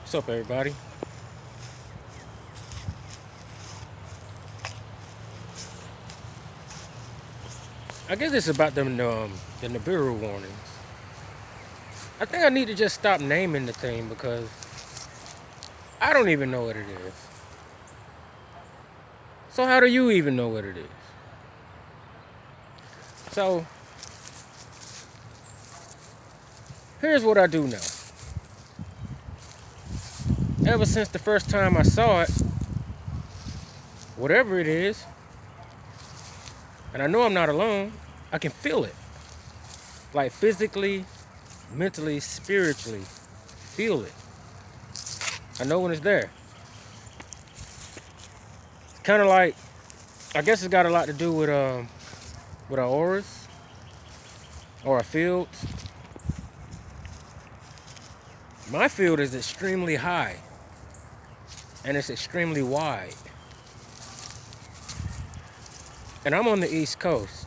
What's up, everybody? I guess it's about the Nibiru warnings. I think I need to just stop naming the thing because I don't even know what it is. So how do you even know what it is? So here's what I do know. Ever since the first time I saw it, whatever it is, and I know I'm not alone, I can feel it. Like physically, mentally, spiritually, feel it. I know when it's there. It's kind of like, I guess it's got a lot to do with our auras or our fields. My field is extremely high and it's extremely wide. And I'm on the East Coast.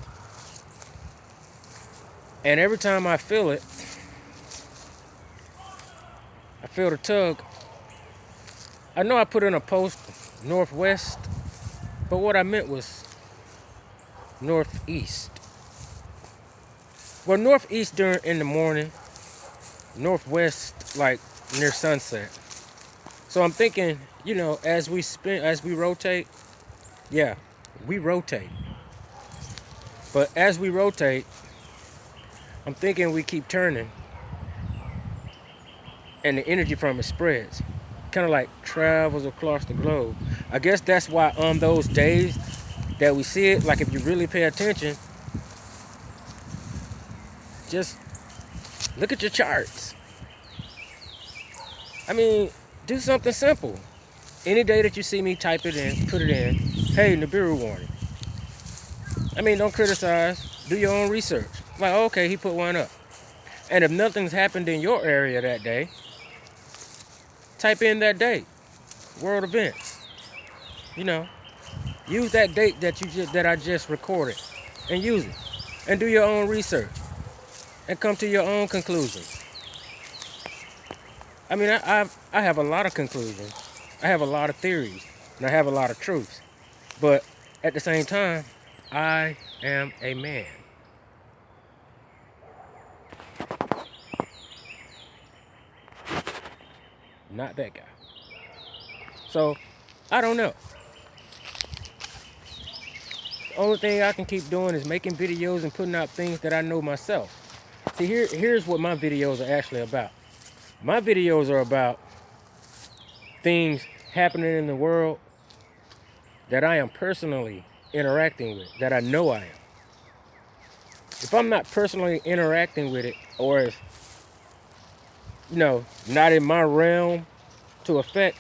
And every time I feel it, I feel the tug. I know I put in a post northwest, but what I meant was northeast. Well, northeast during in the morning, northwest like near sunset. So I'm thinking, as we rotate, yeah, we rotate. But as we rotate, I'm thinking we keep turning and the energy from it spreads. Kind of like travels across the globe. I guess that's why on those days that we see it, like if you really pay attention, just look at your charts. I mean, do something simple. Any day that you see me type it in, put it in, hey, Nibiru warning. I mean, don't criticize. Do your own research. Like, okay, he put one up. And if nothing's happened in your area that day, type in that date, world events. You know, use that date that I just recorded, and use it, and do your own research, and come to your own conclusions. I mean, I have a lot of conclusions, I have a lot of theories, and I have a lot of truths, but at the same time, I am a man, not that guy. So I don't know. The only thing I can keep doing is making videos and putting out things that I know myself. See, here's what my videos are actually about. My videos are about things happening in the world that I am personally interacting with, that I know I am. If I'm not personally interacting with it, or it's, not in my realm to affect,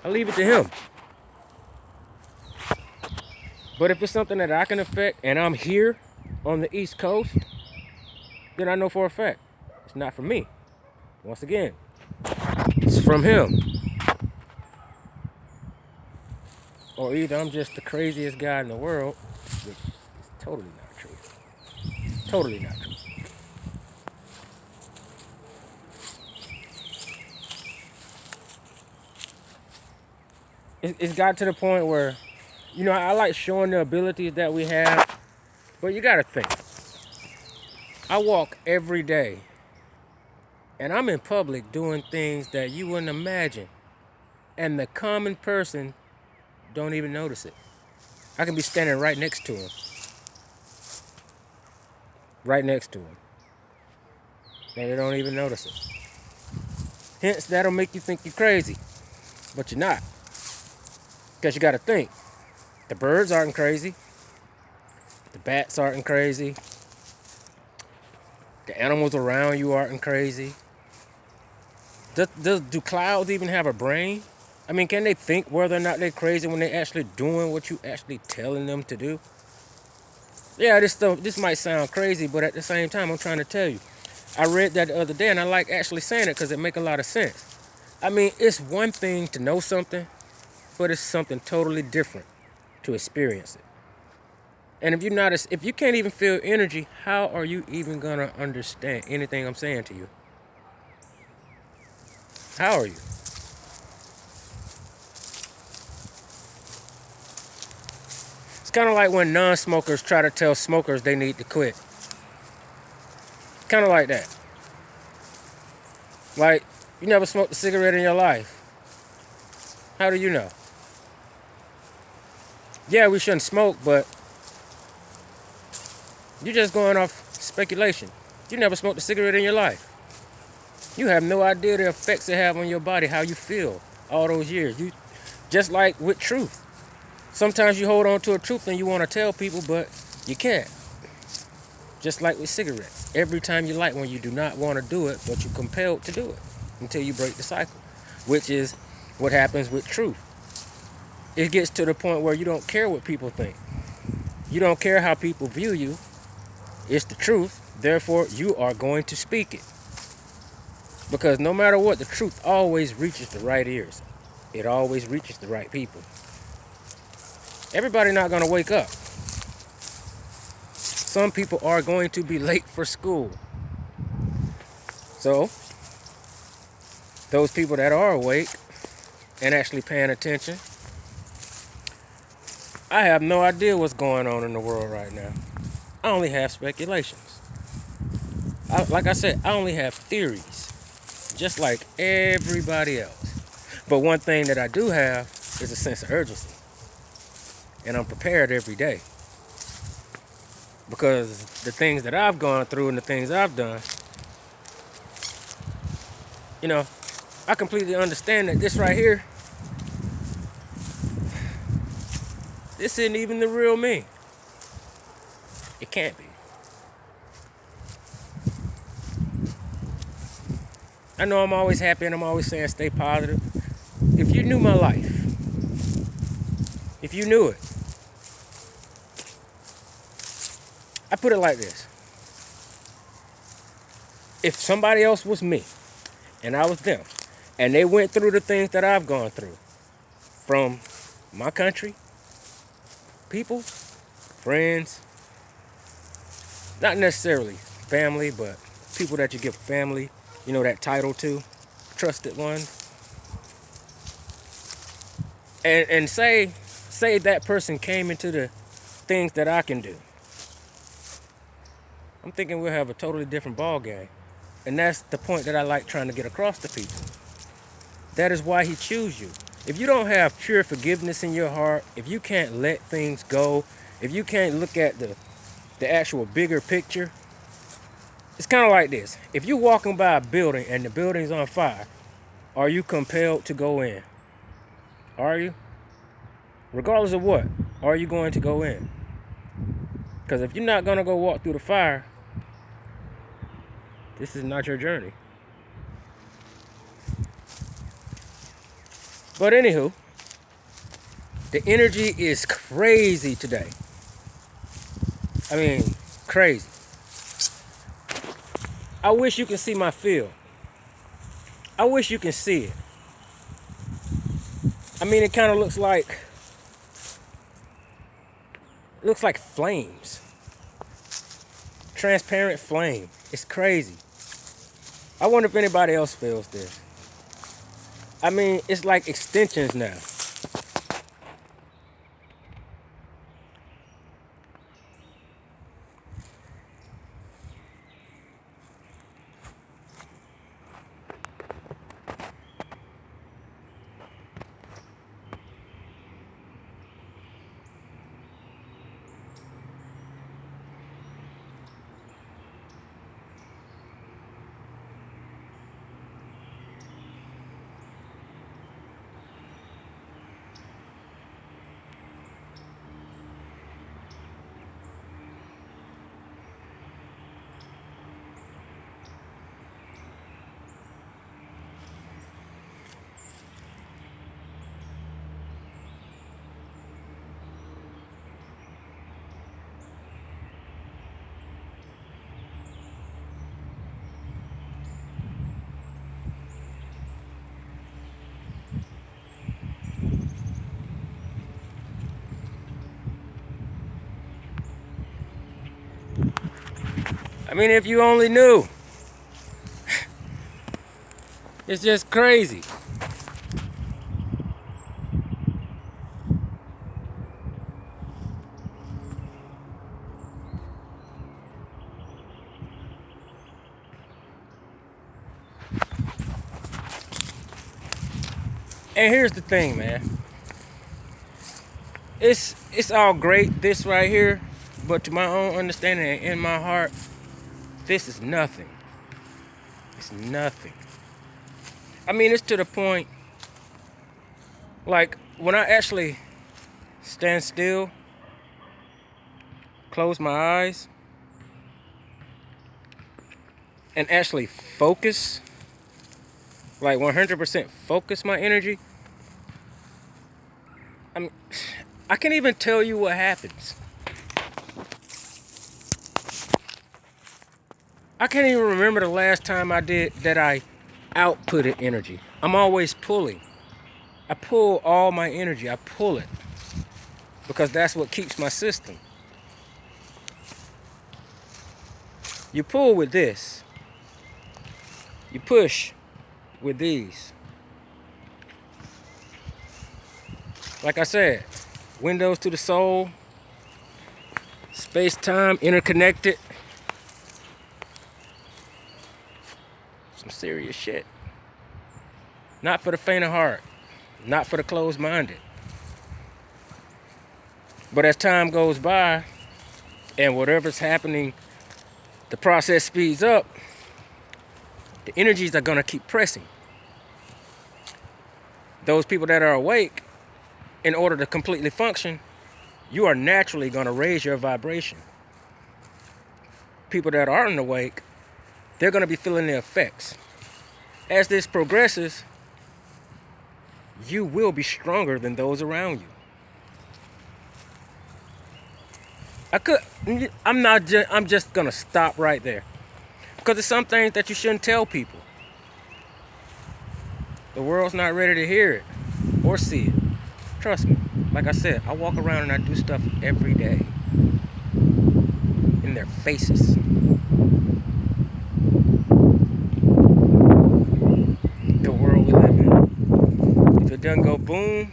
I leave it to him. But if it's something that I can affect and I'm here on the East Coast, then I know for a fact it's not from me. Once again, it's from him. Or either I'm just the craziest guy in the world, which is totally not true. Totally not true. It's got to the point where, I like showing the abilities that we have, but you gotta think. I walk every day, and I'm in public doing things that you wouldn't imagine, and the common person don't even notice it. I can be standing right next to him, right next to him, and they don't even notice it. Hence, that'll make you think you're crazy, but you're not, because you gotta think. The birds aren't crazy. The bats aren't crazy. The animals around you aren't crazy. Do clouds even have a brain? I mean, can they think whether or not they're crazy when they're actually doing what you actually telling them to do? Yeah, this might sound crazy, but at the same time, I'm trying to tell you. I read that the other day, and I like actually saying it because it makes a lot of sense. I mean, it's one thing to know something, but it's something totally different to experience it. And if you can't even feel energy, how are you even gonna understand anything I'm saying to you? How are you? It's kind of like when non-smokers try to tell smokers they need to quit. Kind of like that. Like, you never smoked a cigarette in your life. How do you know? Yeah, we shouldn't smoke, but you're just going off speculation. You never smoked a cigarette in your life. You have no idea the effects it have on your body, how you feel all those years. You just like with truth. Sometimes you hold on to a truth and you want to tell people, but you can't. Just like with cigarettes. Every time you light one, you do not want to do it, but you're compelled to do it until you break the cycle, which is what happens with truth. It gets to the point where you don't care what people think. You don't care how people view you. It's the truth. Therefore, you are going to speak it. Because no matter what, the truth always reaches the right ears. It always reaches the right people. Everybody's not going to wake up. Some people are going to be late for school. So, those people that are awake and actually paying attention, I have no idea what's going on in the world right now. I only have speculations. Like I said, I only have theories, just like everybody else. But one thing that I do have is a sense of urgency. And I'm prepared every day. Because the things that I've gone through and the things I've done, you know, I completely understand that this right here, this isn't even the real me. It can't be. I know I'm always happy and I'm always saying stay positive. If you knew my life, if you knew it, I put it like this. If somebody else was me and I was them, and they went through the things that I've gone through, from my country, people, friends, not necessarily family, but people that you give family, you know, that title to, trusted one. And say that person came into the things that I can do. I'm thinking we'll have a totally different ball game. And that's the point that I like trying to get across to people. That is why he chose you. If you don't have pure forgiveness in your heart, if you can't let things go, if you can't look at the actual bigger picture, it's kind of like this. If you're walking by a building and the building's on fire, are you compelled to go in? Are you? Regardless of what, are you going to go in? Because if you're not going to go walk through the fire, this is not your journey. But anywho, the energy is crazy today. I mean, crazy. I wish you could see my field. I wish you can see it. I mean, it kind of looks like flames. Transparent flame. It's crazy. I wonder if anybody else feels this. I mean, it's like extensions now. I mean, if you only knew. It's just crazy. And here's the thing, man. It's all great, this right here, but to my own understanding and in my heart, this is nothing. It's nothing. I mean, it's to the point, like, when I actually stand still, close my eyes, and actually focus, like 100% focus my energy, I mean, I can't even tell you what happens. I can't even remember the last time I did that I outputted energy. I'm always pulling. I pull all my energy. I pull it because that's what keeps my system. You pull with this. You push with these. Like I said, windows to the soul, space-time interconnected. Some serious shit. Not for the faint of heart. Not for the closed-minded. But as time goes by, and whatever's happening, the process speeds up, the energies are going to keep pressing. Those people that are awake, in order to completely function, you are naturally going to raise your vibration. People that aren't awake, they're going to be feeling the effects. As this progresses, you will be stronger than those around you. I'm just going to stop right there. Because there's some things that you shouldn't tell people. The world's not ready to hear it or see it. Trust me. Like I said, I walk around and I do stuff every day. In their faces. The world we live in. If it doesn't go boom,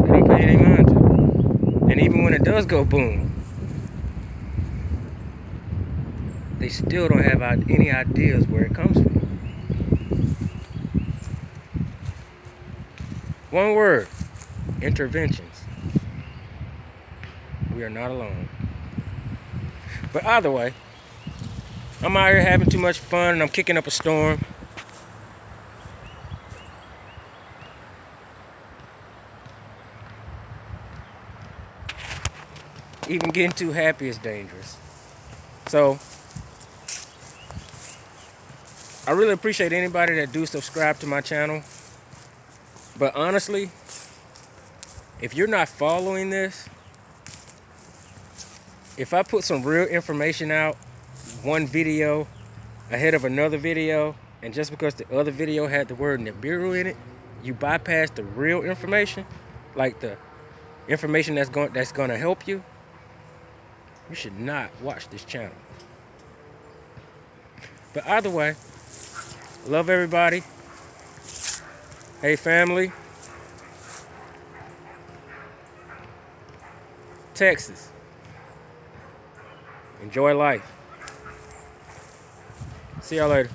they don't pay any mind to it. And even when it does go boom, they still don't have any ideas where it comes from. One word: interventions. We are not alone. But either way, I'm out here having too much fun and I'm kicking up a storm. Even getting too happy is dangerous. So, I really appreciate anybody that do subscribe to my channel. But honestly, if you're not following this, if I put some real information out, one video ahead of another video, and just because the other video had the word Nibiru in it, you bypass the real information, like the information that's going to help you, you should not watch this channel. But either way, love everybody. Hey family. Texas. Enjoy life. See y'all later.